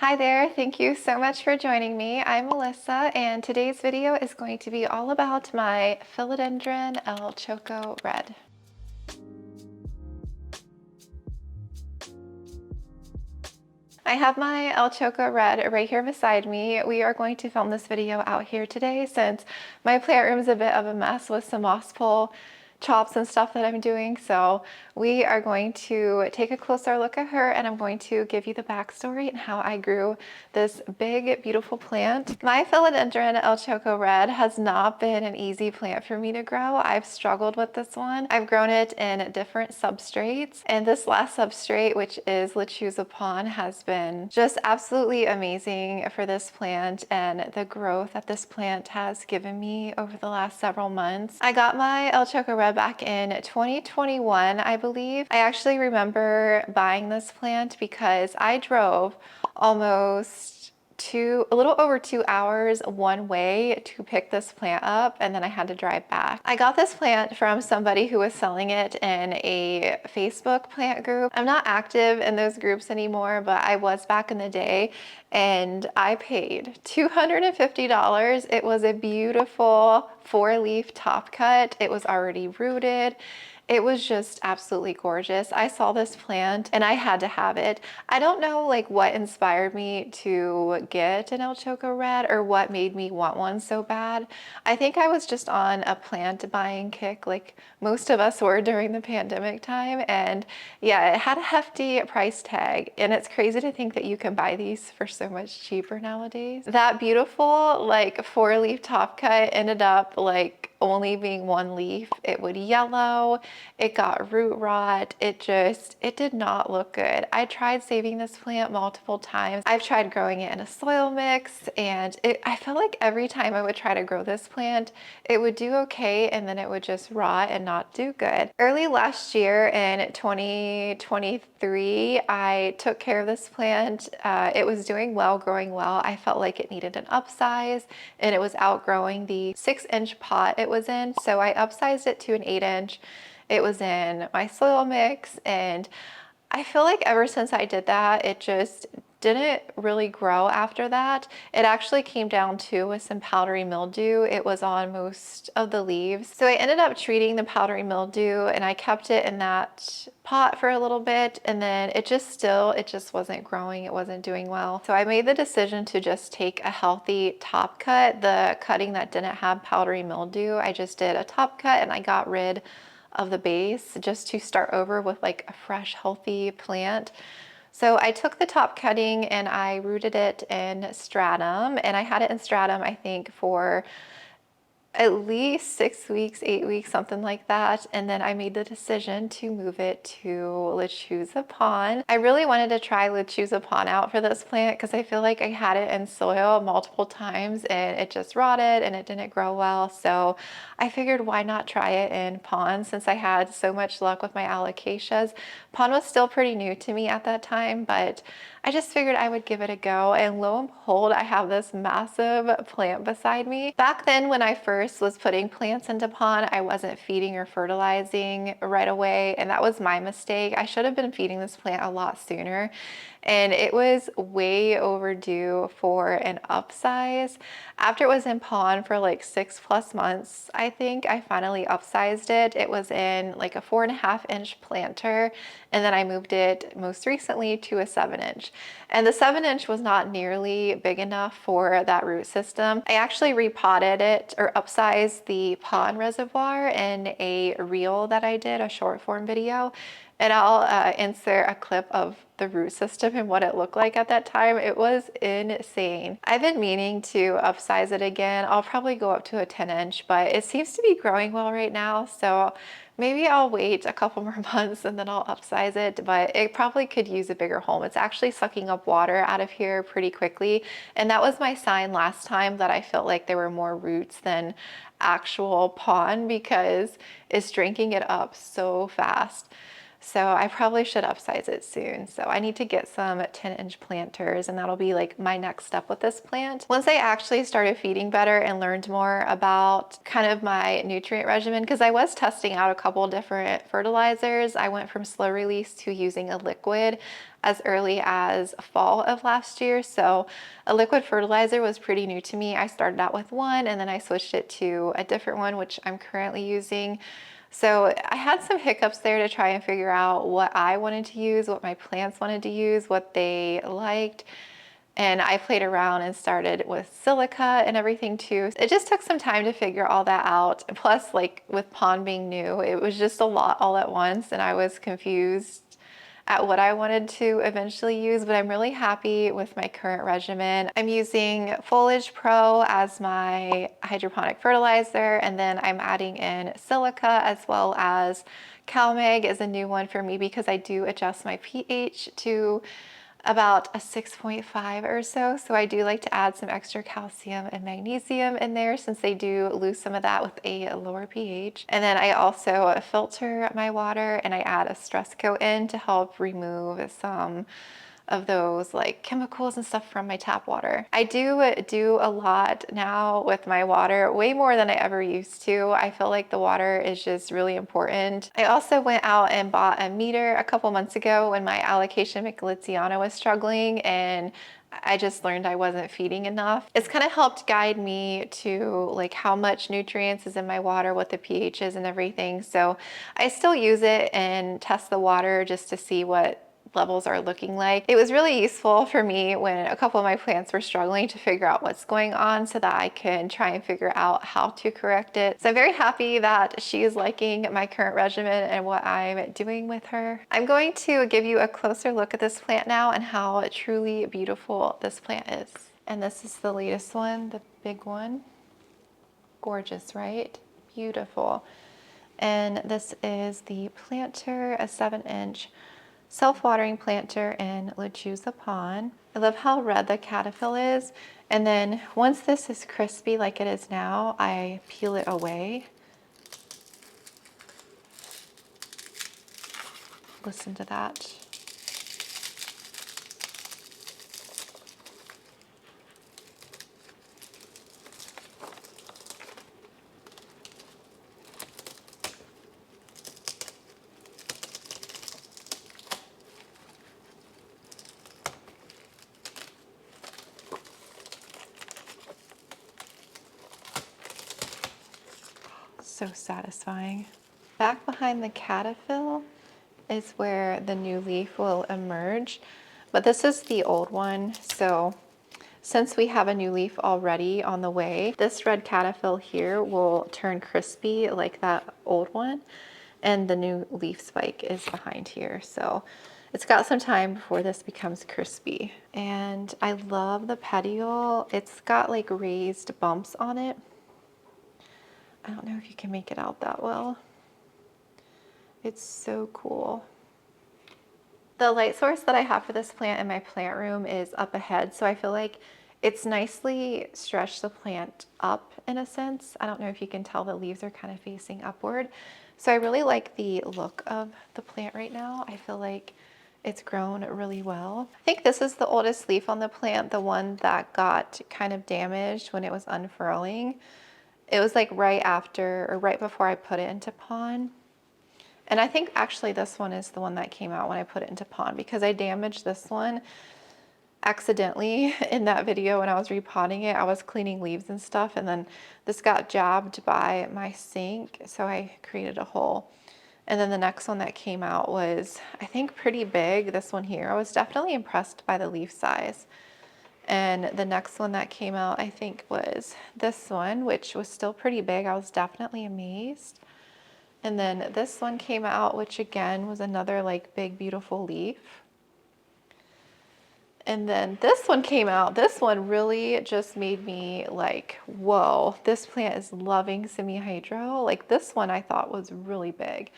Hi there, thank you so much for joining me. I'm Melissa, and today's video is going to be all about my Philodendron El Choco Red. I have my El Choco Red right here beside me. We are going to film this video out here today since my plant room is a bit of a mess with some moss pole chops and stuff that I'm doing. So we are going to take a closer look at her, and I'm going to give you the backstory and how I grew this big, beautiful plant. My Philodendron El Choco Red has not been an easy plant for me to grow. I've struggled with this one. I've grown it in different substrates, and this last substrate, which is Lechuza Pon, has been just absolutely amazing for this plant and the growth that this plant has given me over the last several months. I got my El Choco Red back in 2021, I believe. I actually remember buying this plant because I drove almost a little over 2 hours one way to pick this plant up, and then I had to drive back. I got this plant from somebody who was selling it in a Facebook plant group. I'm not active in those groups anymore, but I was back in the day, and I paid $250. It was a beautiful 4-leaf top cut. It was already rooted. It was just absolutely gorgeous. I saw this plant and I had to have it. I don't know what inspired me to get an El Choco Red or what made me want one so bad. I think I was just on a plant buying kick like most of us were during the pandemic time. And yeah, it had a hefty price tag, and it's crazy to think that you can buy these for so much cheaper nowadays. That beautiful 4-leaf top cut ended up only being 1 leaf. It would yellow, it got root rot, it did not look good. I tried saving this plant multiple times. I've tried growing it in a soil mix, and I felt like every time I would try to grow this plant, it would do okay, and then it would just rot and not do good. Early last year in 2023, I took care of this plant. It was doing well, growing well. I felt like it needed an upsize, and it was outgrowing the 6-inch pot it was in. So I upsized it to an 8-inch. It was in my soil mix, and I feel like ever since I did that, it just didn't really grow after that. It actually came down to with some powdery mildew. It was on most of the leaves. So I ended up treating the powdery mildew, and I kept it in that pot for a little bit, and then it just wasn't growing. It wasn't doing well. So I made the decision to just take a healthy top cut, the cutting that didn't have powdery mildew. I just did a top cut and I got rid of the base just to start over with a fresh, healthy plant. So I took the top cutting and I rooted it in stratum, and I had it in stratum, I think, for at least 6 weeks, 8 weeks, something like that. And then I made the decision to move it to Lechuza Pon. I really wanted to try Lechuza Pon out for this plant because I feel like I had it in soil multiple times and it just rotted and it didn't grow well. So I figured, why not try it in pon since I had so much luck with my alocasias. Pon was still pretty new to me at that time, but I just figured I would give it a go, and lo and behold, I have this massive plant beside me. Back then, when I first was putting plants into pon, I wasn't feeding or fertilizing right away, and that was my mistake. I should have been feeding this plant a lot sooner, and it was way overdue for an upsize. After it was in pon for 6+ months, I think I finally upsized it. It was in a 4.5-inch planter, and then I moved it most recently to a 7-inch. And the 7-inch was not nearly big enough for that root system. I actually repotted it or upsized the pond reservoir in a reel that I did, a short form video. And I'll insert a clip of the root system and what it looked like at that time. It was insane. I've been meaning to upsize it again. I'll probably go up to a 10-inch, but it seems to be growing well right now. So maybe I'll wait a couple more months and then I'll upsize it, but it probably could use a bigger home. It's actually sucking up water out of here pretty quickly. And that was my sign last time that I felt like there were more roots than actual pon because it's drinking it up so fast. So I probably should upsize it soon. So I need to get some 10-inch planters, and that'll be like my next step with this plant. Once I actually started feeding better and learned more about kind of my nutrient regimen, because I was testing out a couple different fertilizers. I went from slow release to using a liquid as early as fall of last year. So a liquid fertilizer was pretty new to me. I started out with one and then I switched it to a different one, which I'm currently using. So I had some hiccups there to try and figure out what I wanted to use, what my plants wanted to use, what they liked. And I played around and started with silica and everything too. It just took some time to figure all that out. Plus, like with pond being new, it was just a lot all at once and I was confused at what I wanted to eventually use, but I'm really happy with my current regimen. I'm using Foliage Pro as my hydroponic fertilizer, and then I'm adding in silica as well as CalMag is a new one for me because I do adjust my pH to about a 6.5 or so. So I do like to add some extra calcium and magnesium in there since they do lose some of that with a lower pH. And then I also filter my water and I add a stress coat in to help remove some of those like chemicals and stuff from my tap water. I do a lot now with my water, way more than I ever used to. I feel like the water is just really important. I also went out and bought a meter a couple months ago when my alocasia michelitziana was struggling, and I just learned I wasn't feeding enough. It's kind of helped guide me to like how much nutrients is in my water, what the pH is and everything. So I still use it and test the water just to see what levels are looking like. It was really useful for me when a couple of my plants were struggling to figure out what's going on so that I can try and figure out how to correct it. So I'm very happy that she is liking my current regimen and what I'm doing with her. I'm going to give you a closer look at this plant now and how truly beautiful this plant is. And this is the latest one, the big one. Gorgeous, right? Beautiful. And this is the planter, a 7-inch self-watering planter in Lechuza Pond. I love how red the caterpillar is. And then once this is crispy like it is now, I peel it away. Listen to that. So satisfying. Back behind the caterpillar is where the new leaf will emerge, but this is the old one. So since we have a new leaf already on the way, this red caterpillar here will turn crispy like that old one, and the new leaf spike is behind here. So it's got some time before this becomes crispy. And I love the petiole. It's got like raised bumps on it. I don't know if you can make it out that well. It's so cool. The light source that I have for this plant in my plant room is up ahead, so I feel like it's nicely stretched the plant up in a sense. I don't know if you can tell the leaves are kind of facing upward. So I really like the look of the plant right now. I feel like it's grown really well. I think this is the oldest leaf on the plant, the one that got kind of damaged when it was unfurling. It was like right after or right before I put it into pond. And I think actually this one is the one that came out when I put it into pond because I damaged this one accidentally in that video when I was repotting it. I was cleaning leaves and stuff, and then this got jabbed by my sink, so I created a hole. And then the next one that came out was, I think, pretty big, this one here. I was definitely impressed by the leaf size. And the next one that came out, I think, was this one, which was still pretty big. I was definitely amazed. And then this one came out, which again was another like big, beautiful leaf. And then this one came out. This one really just made me like, whoa, this plant is loving semi-hydro. Like this one I thought was really big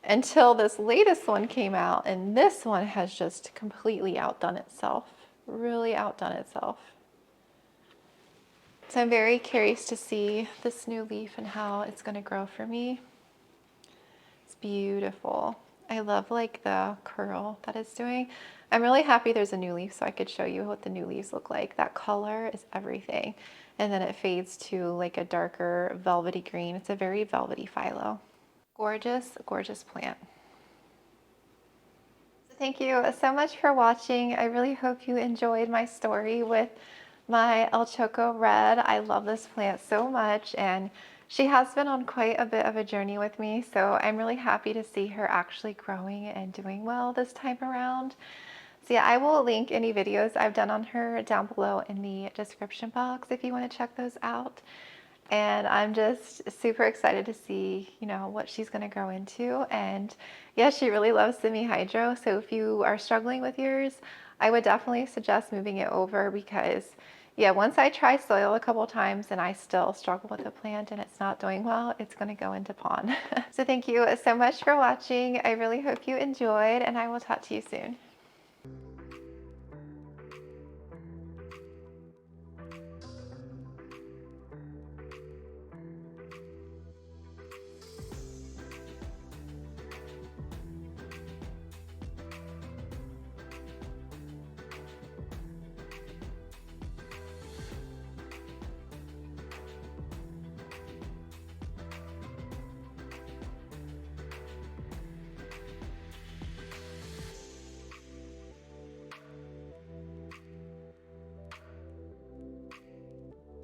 until this latest one came out, and this one has just completely outdone itself. Really outdone itself. So I'm very curious to see this new leaf and how it's going to grow for me. It's beautiful. I love like the curl that it's doing. I'm really happy there's a new leaf so I could show you what the new leaves look like. That color is everything. And then it fades to like a darker velvety green. It's a very velvety phyllo. Gorgeous, gorgeous plant. Thank you so much for watching. I really hope you enjoyed my story with my El Choco Red. I love this plant so much, and she has been on quite a bit of a journey with me, so I'm really happy to see her actually growing and doing well this time around. So yeah, I will link any videos I've done on her down below in the description box if you want to check those out. And I'm just super excited to see, what she's going to grow into. And yeah, she really loves semi-hydro. So if you are struggling with yours, I would definitely suggest moving it over because yeah, once I try soil a couple times and I still struggle with the plant and it's not doing well, it's going to go into pond. So thank you so much for watching. I really hope you enjoyed, and I will talk to you soon.